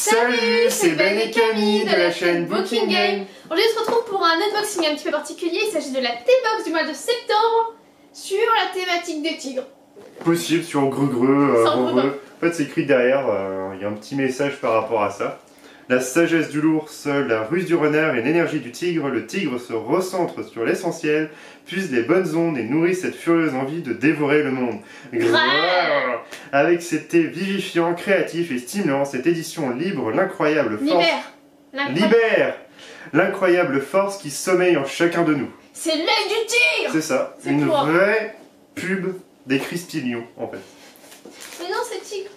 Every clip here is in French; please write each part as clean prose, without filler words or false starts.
Salut, c'est Ben et Camille de la chaîne Booking Game. Aujourd'hui on se retrouve pour un unboxing un petit peu particulier. Il s'agit de la T-Box du mois de septembre sur la thématique des tigres. Possible sur Greux-Greux, Sans En fait c'est écrit derrière, il y a un petit message par rapport à ça. La sagesse du l'ours, la ruse du renard et l'énergie du tigre, le tigre se recentre sur l'essentiel, puise les bonnes ondes et nourrit cette furieuse envie de dévorer le monde. Grrr. Avec ses thés vivifiants, créatifs et stimulants, cette édition libre l'incroyable force... Libère l'incroyable force qui sommeille en chacun de nous. C'est l'œil du tigre. C'est ça, une vraie pub des Crispy-Lions en fait. Mais non, c'est tigre.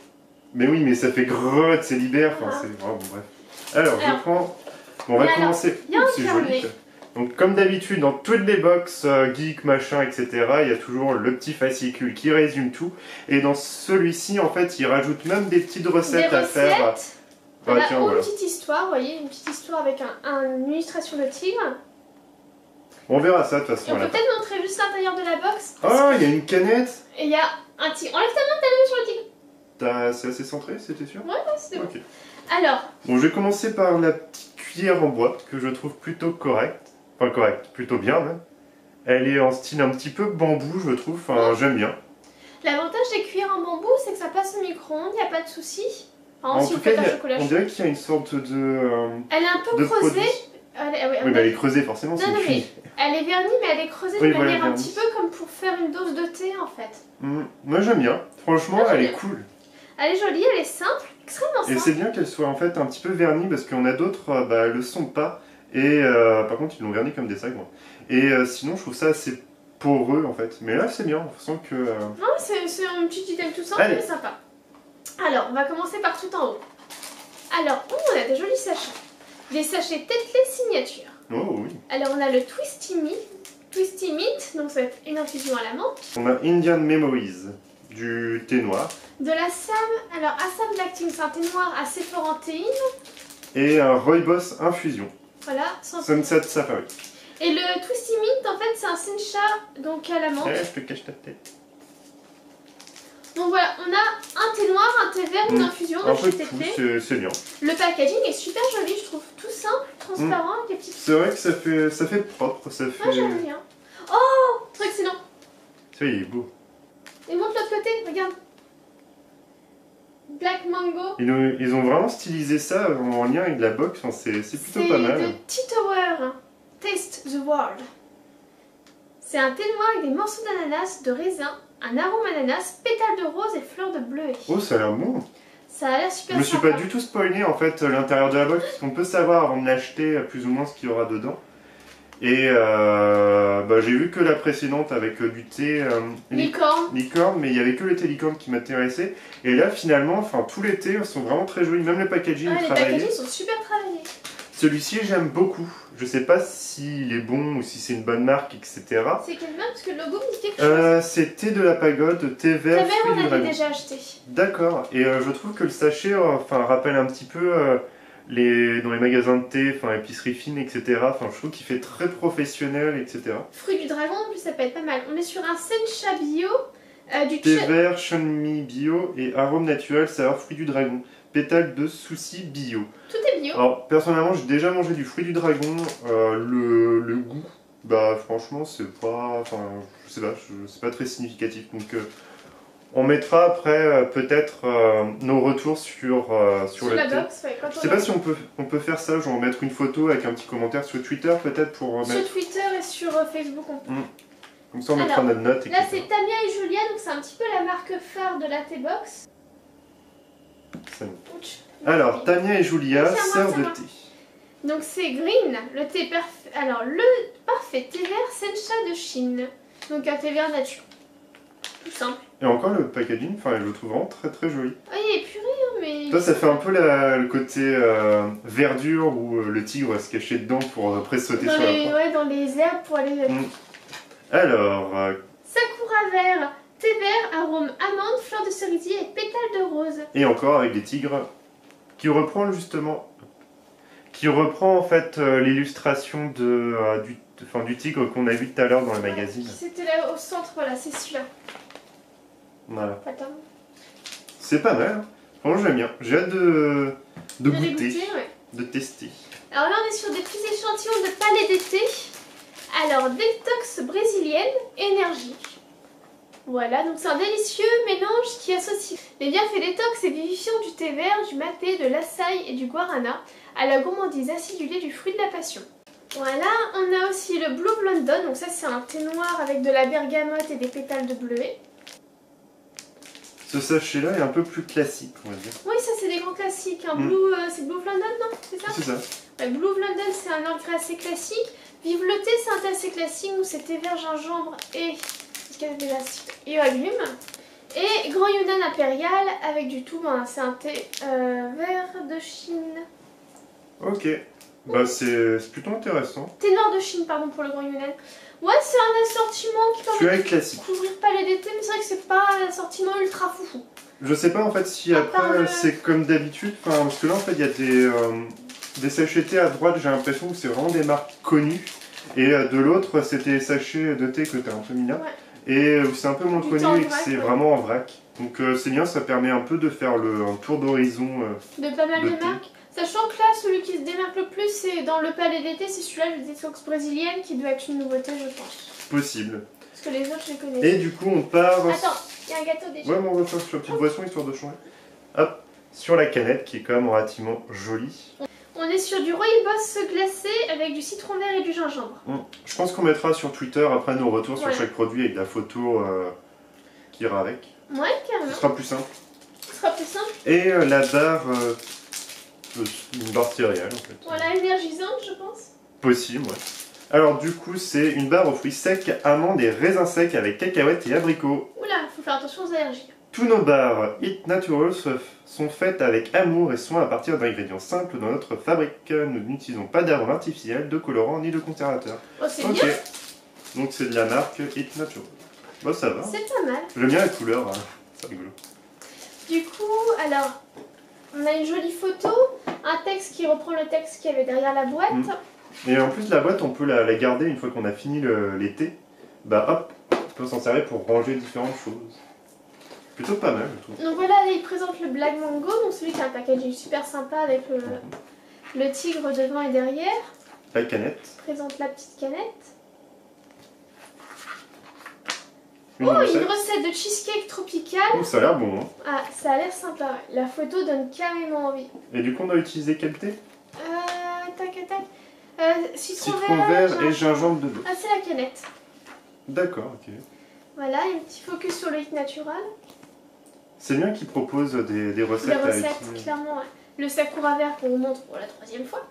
Mais oui, mais ça fait grrr, c'est libère, enfin c'est vraiment bref. Alors, je prends... Bon, on va commencer. C'est joli. Donc comme d'habitude, dans toutes les box geek, machin, etc., il y a toujours le petit fascicule qui résume tout. Et dans celui-ci, en fait, il rajoute même des petites recettes à faire. Voilà, une petite histoire, vous voyez, une petite histoire avec une illustration de tigre. On verra ça de toute façon. Et on peut peut-être montrer juste l'intérieur de la box. Ah, il y a une canette. Et il y a un tigre. Enlève ta main, t'as le sur le tigre. C'est assez centré, c'était sûr? Ouais, c'était bon. Ok. Alors. Bon, je vais commencer par la petite cuillère en bois que je trouve plutôt correcte. Enfin, correcte, plutôt bien même. Elle est en style un petit peu bambou, je trouve. Enfin, j'aime bien. L'avantage des cuillères en bambou, c'est que ça passe au micro-ondes, il n'y a pas de souci. En tout cas, on dirait qu'il y a une sorte de. Elle est un peu creusée. Oui, mais elle est creusée forcément, c'est mais elle est vernie, mais elle est creusée de manière un petit peu comme pour faire une dose de thé en fait. Moi j'aime bien, franchement elle est cool. Elle est jolie, elle est simple, extrêmement simple. Et c'est bien qu'elle soit en fait un petit peu vernie parce qu'on a d'autres, elles le sont pas. Et par contre ils l'ont vernie comme des sacs. Moi. Et sinon je trouve ça assez poreux en fait. Mais là c'est bien, on sent que... Non, c'est un petit item tout simple mais sympa. Alors on va commencer par tout en haut. Alors on a des jolis sachets. Des sachets Tetley signature. Oh oui. Alors on a le Twisty Mint, donc ça va être une infusion à la menthe. On a Indian Memories, du thé noir. De la Sam, alors Assam Lactine, c'est un thé noir assez fort en théine. Et un Rooibos infusion. Voilà, Sunset Safari. Et le Twisty Mint, en fait, c'est un sencha, donc à la menthe. Ouais, je te cache ta tête. Donc voilà, on a un thé noir, un thé vert, une infusion. Un peu de tout, c'est bien. Le packaging est super joli, je trouve. Tout simple, transparent, avec des petites... C'est vrai que ça fait propre, ça fait... Moi j'aime bien. Oh, trop excellent. Ça il est beau. Et montre l'autre côté, regarde. Black Mango. Ils ont vraiment stylisé ça en lien avec la box, enfin, c'est plutôt pas mal. C'est de Tea Tower, Taste the World. C'est un thé noir avec des morceaux d'ananas, de raisin, un arôme ananas, pétales de rose et fleurs de bleuet. Oh, ça a l'air bon. Ça a l'air super. Je me suis pas du tout spoilé en fait l'intérieur de la box, parce qu'on peut savoir avant de l'acheter plus ou moins ce qu'il y aura dedans. Et j'ai vu que la précédente avec du thé licorne, mais il y avait que le thé licorne qui m'intéressait. Et là finalement, enfin tous les thés sont vraiment très jolis, même le packaging est travaillé. Les packaging sont super travaillés. Celui-ci j'aime beaucoup. Je sais pas s'il est bon ou si c'est une bonne marque, etc. C'est quelle marque? Parce que le logo me dit quelque chose. C'est thé de la pagode, thé vert. Thé vert, on l'avait déjà acheté. D'accord. Et je trouve que le sachet rappelle un petit peu dans les magasins de thé, épicerie fine, etc. Enfin, je trouve qu'il fait très professionnel, etc. Fruit du dragon, en plus, ça peut être pas mal. On est sur un sencha bio. Du thé vert, shunmi bio et arôme naturel, saveur fruit du dragon. Pétales de souci bio. Tout est bio. Alors, personnellement, j'ai déjà mangé du fruit du dragon. Le goût, franchement, c'est pas... Enfin, je sais pas, c'est pas très significatif. Donc, on mettra après peut-être nos retours sur la box, ouais, je sais pas si on peut faire ça, genre mettre une photo avec un petit commentaire sur Twitter peut-être pour sur Twitter et sur Facebook on peut. Comme ça on mettra notre note. Là c'est Tamia et Julia, donc c'est un petit peu la marque phare de la T-Box. Alors Tamia et Julia, sœurs de thé. Donc c'est Green, le thé parfait. Alors le parfait thé vert sencha de Chine. Donc un thé vert nature. Tout simple. Et encore le packaging, je le trouve vraiment très très joli. Ah, il est puré, hein, mais... Toi, ça fait un peu le côté verdure où le tigre va se cacher dedans pour après sauter sur la porte. Ouais, dans les herbes pour aller... Alors... Sakura vert, thé vert, arôme amande, fleurs de cerisier et pétales de rose. Et encore avec des tigres qui reprend justement... Qui reprend en fait l'illustration du tigre qu'on a vu tout à l'heure dans le magazine. C'était là au centre, voilà, c'est celui-là. Voilà. Attends. C'est pas mal. Franchement, j'aime bien. J'ai hâte de goûter, ouais. de tester. Alors là, on est sur des petits échantillons de palais d'été. Alors, détox brésilienne, énergie. Voilà, donc c'est un délicieux mélange qui associe les bienfaits détox et vivifiants du thé vert, du maté, de l'açaï et du guarana à la gourmandise acidulée du fruit de la passion. Voilà, on a aussi le Blue London, donc ça c'est un thé noir avec de la bergamote et des pétales de bleuet. Ce sachet-là est un peu plus classique, on va dire. Oui, ça c'est des grands classiques. C'est Blue London, non? C'est ça? C'est ça. Ouais, Blue London, c'est un orge assez classique. Vive le thé, c'est un thé assez classique. Nous, c'est thé vert, gingembre et agrumes. Et Grand Yunnan impérial avec du tout. Ben, c'est un thé vert de Chine. Ok. Bah, c'est plutôt intéressant. Thé noir de Chine, pardon, pour le Grand Yunnan. Ouais, c'est un assortiment qui permet de couvrir palais d'été, mais c'est vrai que c'est pas un assortiment ultra foufou. Je sais pas en fait si après c'est comme d'habitude, parce que là en fait il y a des sachets thé à droite, j'ai l'impression que c'est vraiment des marques connues, et de l'autre c'était des sachets de thé que t'as un peu mis là, et c'est un peu moins connu et que c'est vraiment en vrac. Donc c'est bien, ça permet un peu de faire un tour d'horizon de pas mal de marques. Sachant que là, celui qui se démarque le plus, c'est dans le palais d'été, c'est celui-là, le détox brésilienne, qui doit être une nouveauté, je pense. Possible. Parce que les autres, je les connais. Et du coup, on part... Attends, il y a un gâteau déjà. Ouais, mais on va faire sur la petite boisson, histoire de changer. Hop, sur la canette, qui est quand même relativement jolie. On est sur du rooibos glacé avec du citron vert et du gingembre. Je pense qu'on mettra sur Twitter, après nos retours sur chaque produit, avec la photo qui ira avec. Ouais, carrément. Ce sera plus simple. Ce sera plus simple. Et la barre... une barre céréale en fait. Voilà, énergisante je pense. Possible, ouais. Alors du coup c'est une barre aux fruits secs, amandes et raisins secs avec cacahuètes et abricots. Oula, faut faire attention aux allergies. Tous nos barres Eat Natural sont faites avec amour et soin à partir d'ingrédients simples dans notre fabrique. Nous n'utilisons pas d'arômes artificiels, de colorants ni de conservateurs. Oh, c'est bien. Donc c'est de la marque Eat Natural. Bon, ça va. C'est pas mal. J'aime bien la couleur, hein. C'est rigolo. Du coup, alors... On a une jolie photo, un texte qui reprend le texte qu'il y avait derrière la boîte. Et en plus la boîte, on peut la garder une fois qu'on a fini l'été. Bah hop, on peut s'en servir pour ranger différentes choses. Plutôt pas mal, je trouve. Donc voilà, là, il présente le Black Mango, donc celui qui a un packaging super sympa avec le tigre devant et derrière. La canette. Il présente la petite canette. Une recette de cheesecake tropical. Oh, ça a l'air bon. Hein. Ah, ça a l'air sympa. Ouais. La photo donne carrément envie. Et du coup, on a utilisé quel thé? Citron vert et gingembre de l'eau. Ah, c'est la canette. D'accord, ok. Voilà, un petit focus sur le hit natural. C'est bien qu'ils proposent des recettes. Des recettes, clairement. Ouais. Le sakura vert qu'on vous montre pour la 3e fois.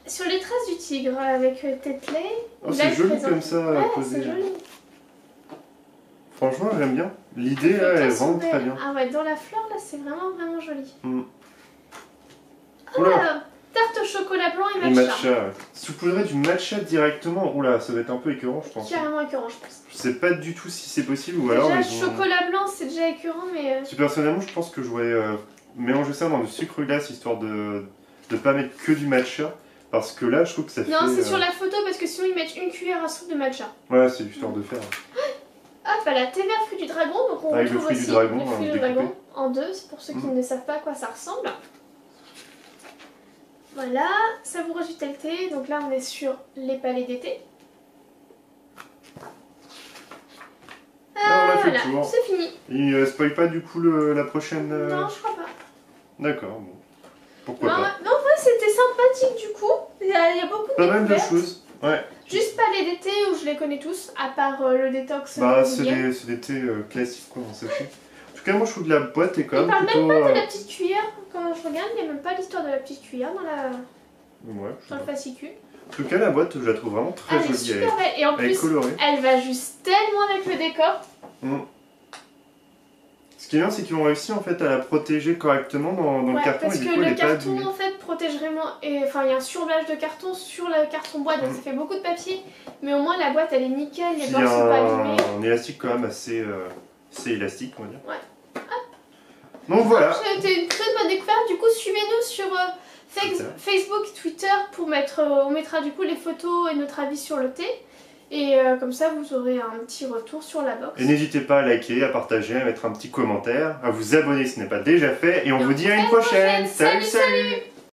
Sur les traces du tigre avec Tetley. Oh, c'est joli comme ça, posé. C'est joli. Franchement, j'aime bien. L'idée, elle est vraiment très bien. Ah ouais, dans la fleur, là, c'est vraiment joli. Oula. Tarte au chocolat blanc et matcha. Saupoudrer du matcha directement. Oula, ça va être un peu écœurant, je pense. Carrément écœurant, je pense. Je sais pas du tout si c'est possible ou déjà, alors. Chocolat blanc, c'est déjà écœurant, mais. Personnellement, je pense que j'aurais mélangé ça dans du sucre glace histoire de pas mettre que du matcha. Parce que là, je trouve que ça fait... Non, c'est sur la photo parce que sinon ils mettent une cuillère à soupe de matcha. Ouais, c'est histoire de faire. Hop, bah, la thé vert fruit du dragon, donc on avec retrouve le fruit aussi du dragon, le fruit du dragon en deux, c'est pour ceux qui ne savent pas à quoi ça ressemble. Voilà, savoureux du thé, donc là on est sur les palais d'été. Voilà, c'est fini. Il spoil pas du coup la prochaine... Non, je crois pas. D'accord, bon. Pourquoi pas. Non, en vrai c'était sympathique du coup, il y a beaucoup de pas mal de choses, ouais. Juste palais d'été où je les connais tous, à part le détox. Bah c'est des thés classiques quoi, on sait plus. En tout cas moi je trouve que la boîte est quand même plutôt... Il parle même pas de la petite cuillère, quand je regarde il n'y a même pas l'histoire de la petite cuillère dans le fascicule. En tout cas la boîte je la trouve vraiment très jolie, super belle. Et en plus colorée. Elle va juste tellement avec le décor. Ce qui est bien, c'est qu'ils ont réussi en fait à la protéger correctement dans le carton. Parce et du que coup, le carton en fait protège vraiment. Enfin, il y a un surblage de carton sur le carton boîte, donc ça fait beaucoup de papier. Mais au moins la boîte elle est nickel, les bords sont pas abîmés. Un élastique quand même assez élastique, on va dire. Ouais. Hop. Donc voilà. C'était une très bonne découverte. Du coup, suivez-nous sur Facebook, Twitter pour mettre. On mettra du coup les photos et notre avis sur le thé. Et comme ça, vous aurez un petit retour sur la box. Et n'hésitez pas à liker, à partager, à mettre un petit commentaire, à vous abonner si ce n'est pas déjà fait. Et on vous dit à une prochaine. Salut, salut!